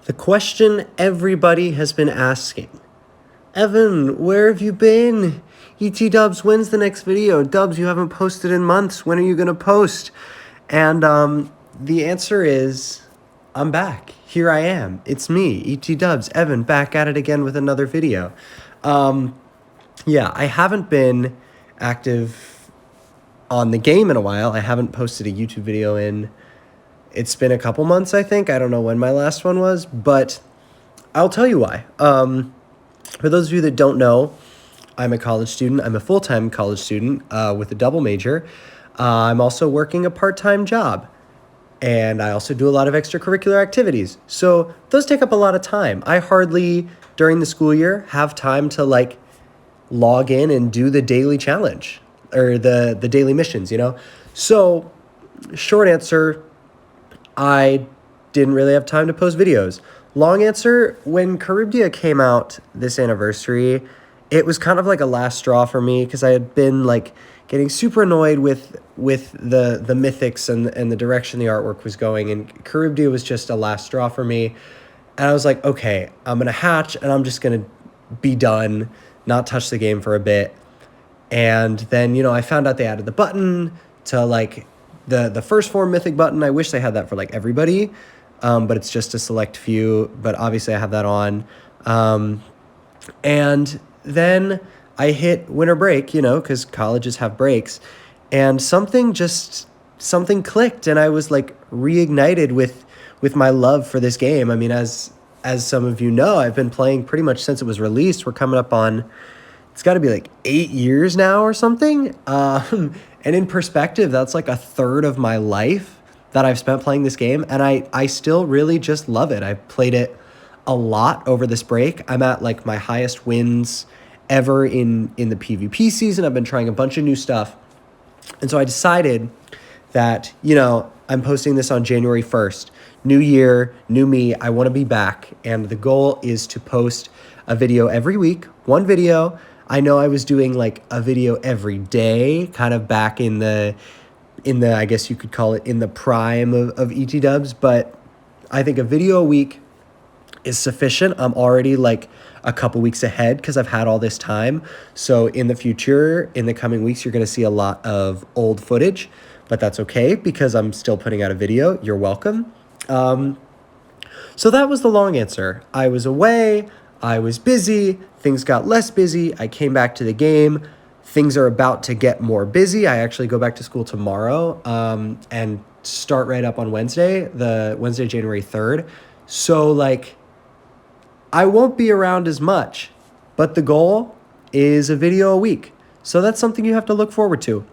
The question everybody has been asking. Evan, where have you been? ETDubs, when's the next video? Dubs, you haven't posted in months. When are you going to post? And the answer is, I'm back. Here I am. It's me, ETDubs, Evan, back at it again with another video. Yeah, I haven't been active on the game in a while. I haven't posted a YouTube video in... It's been a couple months, I think. I don't know when my last one was, but I'll tell you why. For those of you that don't know, I'm a college student. I'm a full-time college student with a double major. I'm also working a part-time job, and I also do a lot of extracurricular activities. So those take up a lot of time. I hardly, during the school year, have time to log in and do the daily challenge or the daily missions, you know? So short answer, I didn't really have time to post videos. Long answer, when Caribia came out this anniversary, it was kind of like a last straw for me because I had been getting super annoyed with the mythics and the direction the artwork was going, and Caribia was just a last straw for me. And I was like, okay, I'm gonna hatch and I'm just gonna be done, not touch the game for a bit. And then, you know, I found out they added the button to the first form mythic button. I wish they had that for everybody, but it's just a select few. But obviously I have that on. And then I hit winter break, you know, because colleges have breaks, and something clicked, and I was reignited with my love for this game. I mean, as some of you know, I've been playing pretty much since it was released. We're coming up on, it's got to be 8 years now or something. And in perspective, that's a third of my life that I've spent playing this game. And I still really just love it. I've played it a lot over this break. I'm at my highest wins ever in the PvP season. I've been trying a bunch of new stuff. And so I decided that, you know, I'm posting this on January 1st. New year, new me. I want to be back. And the goal is to post a video every week, one video. I know I was doing a video every day, kind of back in the, I guess you could call it, in the prime of ETDubs, but I think a video a week is sufficient. I'm already a couple weeks ahead because I've had all this time. So in the future, in the coming weeks, you're going to see a lot of old footage, but that's okay because I'm still putting out a video. You're welcome. So that was the long answer. I was away. I was busy. Things got less busy. I came back to the game. Things are about to get more busy. I actually go back to school tomorrow and start right up on Wednesday, January 3rd. So I won't be around as much, but the goal is a video a week. So that's something you have to look forward to.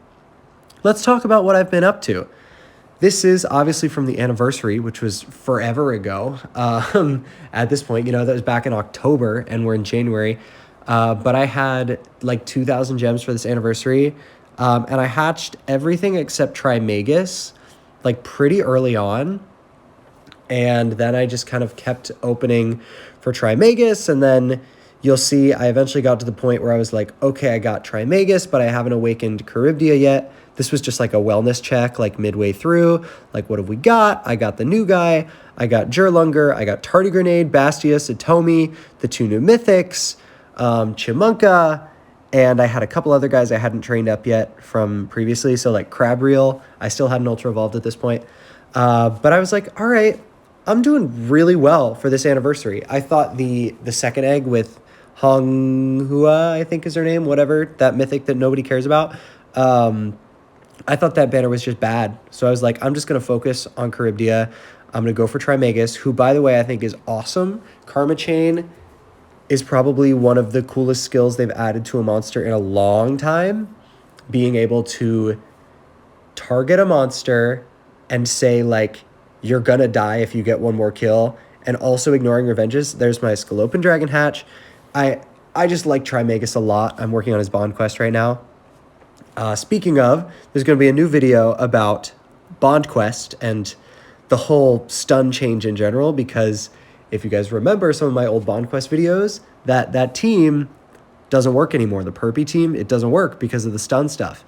Let's talk about what I've been up to. This is obviously from the anniversary, which was forever ago. At this point, you know, that was back in October and we're in January. But I had 2,000 gems for this anniversary. And I hatched everything except Trimagus pretty early on. And then I just kind of kept opening for Trimagus. And then you'll see I eventually got to the point where I was okay, I got Trimagus, but I haven't awakened Caribia yet. This was just a wellness check, midway through. What have we got? I got the new guy. I got Jurlunger. I got Tardigrade, Bastia, Satomi, the two new mythics, Chimunka, and I had a couple other guys I hadn't trained up yet from previously. So Crabreel, I still hadn't Ultra Evolved at this point. But I was all right, I'm doing really well for this anniversary. I thought the second egg with Honghua, I think is her name, whatever, that mythic that nobody cares about, I thought that banner was just bad. So I was I'm just going to focus on Caribia. I'm going to go for Trimagus, who, by the way, I think is awesome. Karma Chain is probably one of the coolest skills they've added to a monster in a long time. Being able to target a monster and say, you're going to die if you get one more kill, and also ignoring revenges. There's my Scalopin Dragon Hatch. I just like Trimagus a lot. I'm working on his Bond quest right now. Speaking of, there's going to be a new video about Bond Quest and the whole stun change in general, because if you guys remember some of my old Bond Quest videos, that team doesn't work anymore. The Perpy team, it doesn't work because of the stun stuff.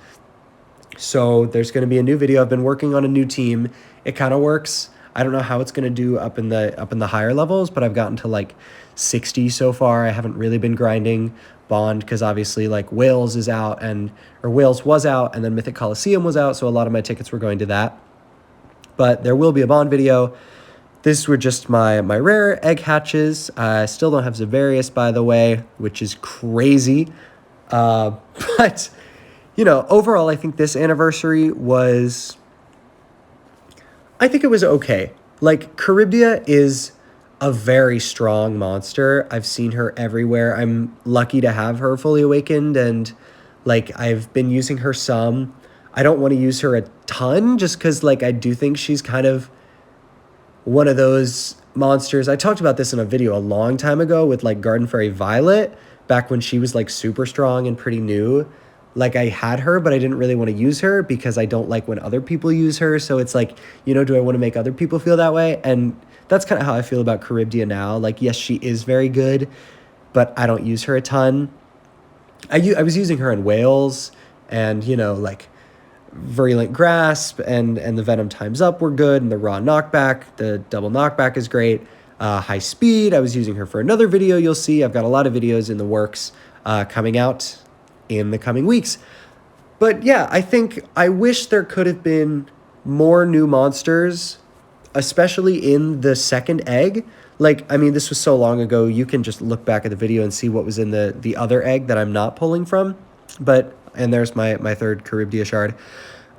So there's going to be a new video. I've been working on a new team. It kind of works. I don't know how it's gonna do up in the higher levels, but I've gotten to like 60 so far. I haven't really been grinding Bond because obviously like Wales is out or Wales was out, and then Mythic Coliseum was out, so a lot of my tickets were going to that. But there will be a Bond video. These were just my rare egg hatches. I still don't have Zavarius, by the way, which is crazy. But, you know, overall, I think this anniversary was... I think it was okay. Like, Caribia is a very strong monster. I've seen her everywhere. I'm lucky to have her fully awakened, and, like, I've been using her some. I don't want to use her a ton, just because, like, I do think she's kind of one of those monsters. I talked about this in a video a long time ago with, like, Garden Fairy Violet, back when she was, like, super strong and pretty new. Like, I had her, but I didn't really want to use her because I don't like when other people use her. So it's like, you know, do I want to make other people feel that way? And that's kind of how I feel about Caribia now. Like, yes, she is very good, but I don't use her a ton. I was using her in Wales, and, you know, like, Virulent Grasp and the Venom Times Up were good, and the Raw Knockback, the double knockback is great. High Speed, I was using her for another video you'll see. I've got a lot of videos in the works coming out in the coming weeks. But yeah, I wish there could have been more new monsters, especially in the second egg. Like, I mean, this was so long ago, you can just look back at the video and see what was in the other egg that I'm not pulling from. And there's my third Caribia shard.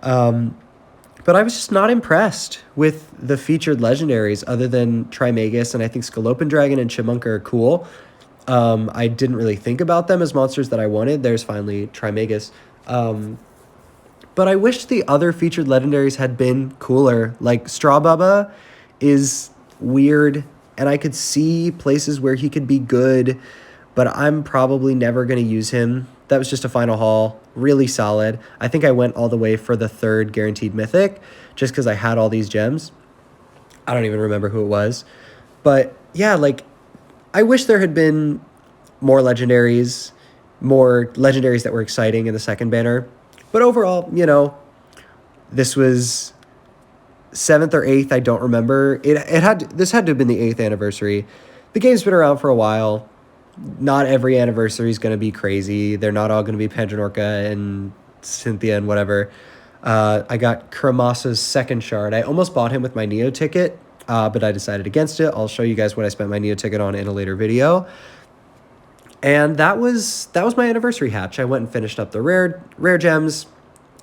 But I was just not impressed with the featured legendaries other than Trimagus, and I think Scalopin Dragon and Chimunka are cool. I didn't really think about them as monsters that I wanted. There's finally Trimagus. But I wish the other featured legendaries had been cooler. Like, Straw Bubba is weird, and I could see places where he could be good, but I'm probably never going to use him. That was just a final haul. Really solid. I think I went all the way for the third guaranteed mythic just because I had all these gems. I don't even remember who it was. But yeah, like, I wish there had been more legendaries that were exciting in the second banner. But overall, you know, this was 7th or 8th, I don't remember. This had to have been the 8th anniversary. The game's been around for a while. Not every anniversary is going to be crazy. They're not all going to be Pandranorca and Cynthia and whatever. I got Kuramasa's second shard. I almost bought him with my Neo ticket, but I decided against it. I'll show you guys what I spent my Neo ticket on in a later video. And that was my anniversary hatch. I went and finished up the rare gems.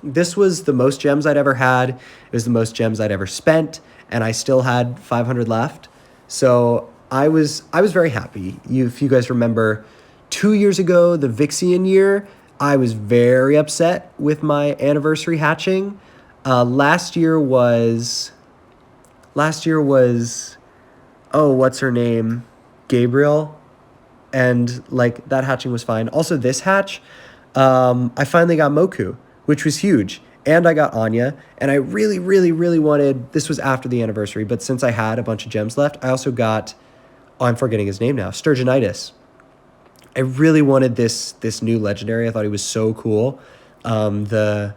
This was the most gems I'd ever had. It was the most gems I'd ever spent, and I still had 500 left. So I was very happy. If you guys remember, 2 years ago, the Vixian year, I was very upset with my anniversary hatching. Last year was, oh, what's her name? Gabriel. And, like, that hatching was fine. Also, this hatch, I finally got Moku, which was huge. And I got Anya, and I really, really, really wanted... This was after the anniversary, but since I had a bunch of gems left, I also got... Oh, I'm forgetting his name now. Sturgeonitis. I really wanted this new legendary. I thought he was so cool. The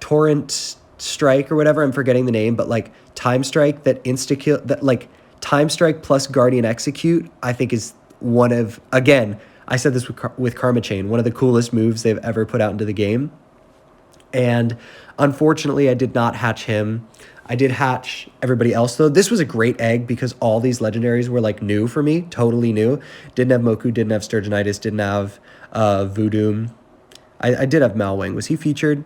Torrent Strike or whatever, I'm forgetting the name, but, like, Time Strike that insta-kill... That, like, Time Strike plus Guardian Execute, I think is... one of, again, I said this with Karma Chain, one of the coolest moves they've ever put out into the game. And unfortunately, I did not hatch him. I did hatch everybody else, though. This was a great egg because all these legendaries were, like, new for me, totally new. Didn't have Moku, didn't have Sturgeonitis, didn't have Voodoo. I did have Malwing. Was he featured?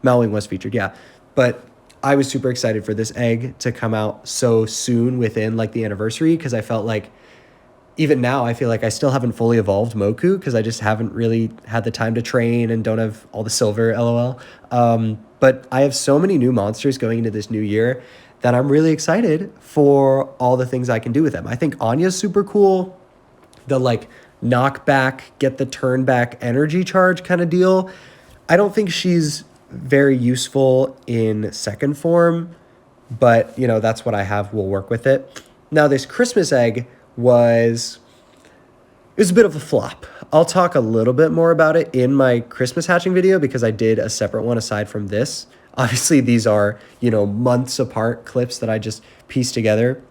Malwing was featured, yeah. But I was super excited for this egg to come out so soon within, like, the anniversary because I felt like even now, I feel like I still haven't fully evolved Moku because I just haven't really had the time to train and don't have all the silver, LOL. But I have so many new monsters going into this new year that I'm really excited for all the things I can do with them. I think Anya's super cool. The, like, knockback, get the turn back energy charge kind of deal. I don't think she's very useful in second form, but, you know, that's what I have. We'll work with it. Now, this Christmas egg... it was a bit of a flop. I'll talk a little bit more about it in my Christmas hatching video because I did a separate one aside from this. Obviously, these are, months apart clips that I just pieced together.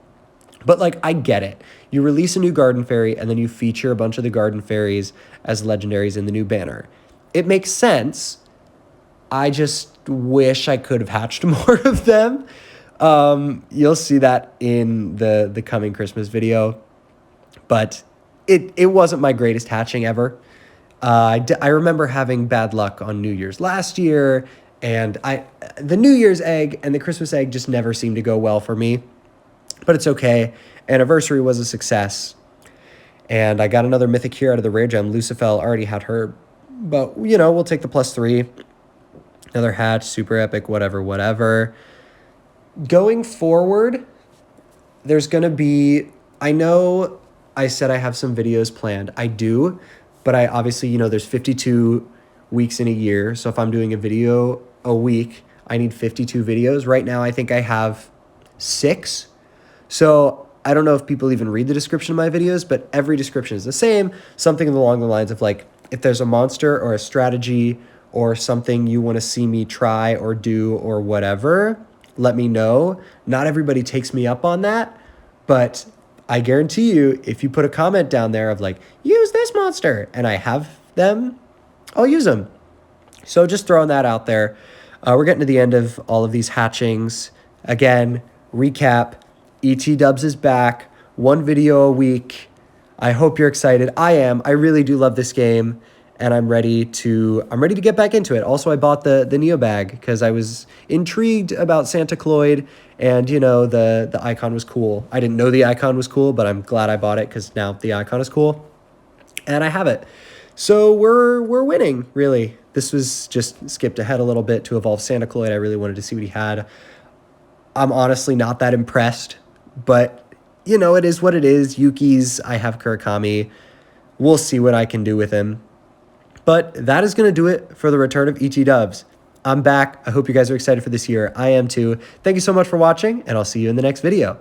But like, I get it. You release a new Garden Fairy and then you feature a bunch of the Garden Fairies as legendaries in the new banner. It makes sense. I just wish I could have hatched more of them. You'll see that in the coming Christmas video. But it wasn't my greatest hatching ever. I remember having bad luck on New Year's last year, and the New Year's egg and the Christmas egg just never seemed to go well for me. But it's okay. Anniversary was a success. And I got another Mythic here out of the rare gem. Lucifel already had her. But, we'll take the +3. Another hatch, super epic, whatever. Going forward, there's going to be... I know I said I have some videos planned. I do. But I obviously, there's 52 weeks in a year. So if I'm doing a video a week, I need 52 videos. Right now, I think I have 6. So I don't know if people even read the description of my videos, but every description is the same. Something along the lines of like, if there's a monster or a strategy or something you want to see me try or do or whatever, let me know. Not everybody takes me up on that, but I guarantee you, if you put a comment down there of like, use this monster, and I have them, I'll use them. So just throwing that out there. We're getting to the end of all of these hatchings. Again, recap, ETDubs is back, 1 video a week. I hope you're excited. I am. I really do love this game, and I'm ready to get back into it. Also, I bought the Neo bag because I was intrigued about Santa Cloyd, and the icon was cool. I didn't know the icon was cool, but I'm glad I bought it because now the icon is cool, and I have it. So we're winning, really. This was just skipped ahead a little bit to evolve Santa Cloyd. I really wanted to see what he had. I'm honestly not that impressed, but it is what it is. Yuki's, I have Kurakami. We'll see what I can do with him. But that is going to do it for the return of ETDubs. I'm back. I hope you guys are excited for this year. I am too. Thank you so much for watching, and I'll see you in the next video.